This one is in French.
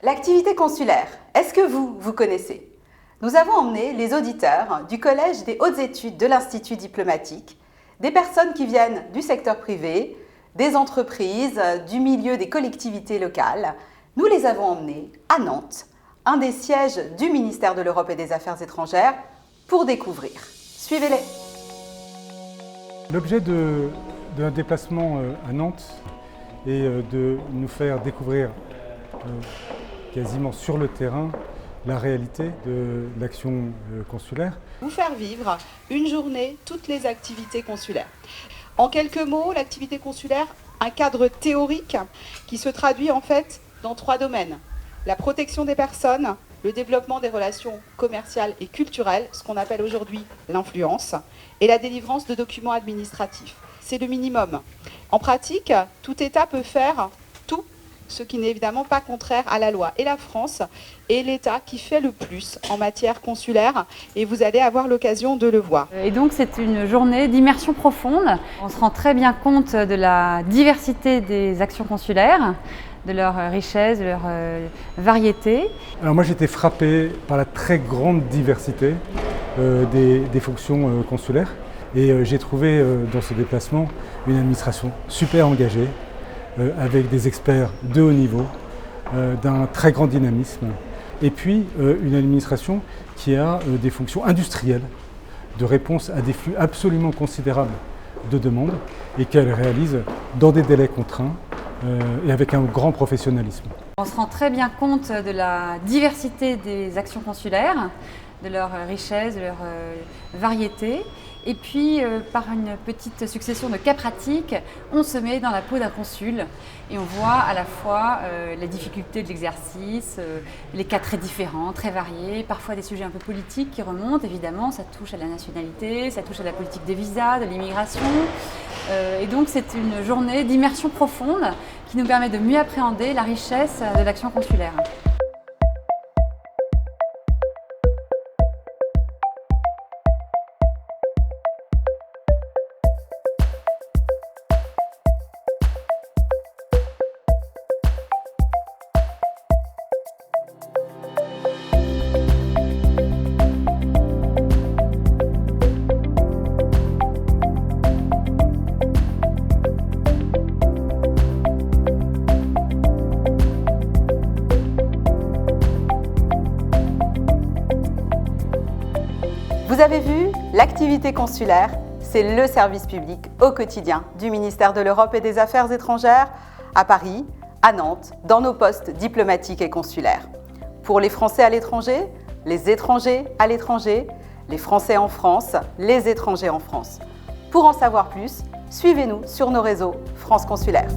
L'activité consulaire, est-ce que vous connaissez? Nous avons emmené les auditeurs du Collège des hautes études de l'Institut diplomatique, des personnes qui viennent du secteur privé, des entreprises, du milieu des collectivités locales. Nous les avons emmenés à Nantes, un des sièges du ministère de l'Europe et des Affaires étrangères, pour découvrir. Suivez-les. L'objet de un déplacement à Nantes est de nous faire découvrir quasiment sur le terrain la réalité de l'action consulaire. Vous faire vivre une journée, toutes les activités consulaires. En quelques mots, l'activité consulaire, un cadre théorique qui se traduit en fait dans 3 domaines. La protection des personnes, le développement des relations commerciales et culturelles, ce qu'on appelle aujourd'hui l'influence, et la délivrance de documents administratifs. C'est le minimum. En pratique, tout État peut faire tout, ce qui n'est évidemment pas contraire à la loi. Et la France est l'État qui fait le plus en matière consulaire, et vous allez avoir l'occasion de le voir. Et donc c'est une journée d'immersion profonde. On se rend très bien compte de la diversité des actions consulaires, de leur richesse, de leur variété. Alors moi j'ai été frappé par la très grande diversité des fonctions consulaires et j'ai trouvé dans ce déplacement une administration super engagée avec des experts de haut niveau, d'un très grand dynamisme et puis une administration qui a des fonctions industrielles de réponse à des flux absolument considérables de demandes et qu'elle réalise dans des délais contraints et avec un grand professionnalisme. On se rend très bien compte de la diversité des actions consulaires, de leur richesse, de leur variété. Et puis, par une petite succession de cas pratiques, on se met dans la peau d'un consul et on voit à la fois les difficultés de l'exercice, les cas très différents, très variés, parfois des sujets un peu politiques qui remontent. Évidemment, ça touche à la nationalité, ça touche à la politique des visas, de l'immigration. Et donc, c'est une journée d'immersion profonde qui nous permet de mieux appréhender la richesse de l'action consulaire. Vous avez vu, l'activité consulaire, c'est le service public au quotidien du ministère de l'Europe et des Affaires étrangères à Paris, à Nantes, dans nos postes diplomatiques et consulaires. Pour les Français à l'étranger, les étrangers à l'étranger, les Français en France, les étrangers en France. Pour en savoir plus, suivez-nous sur nos réseaux France Consulaire.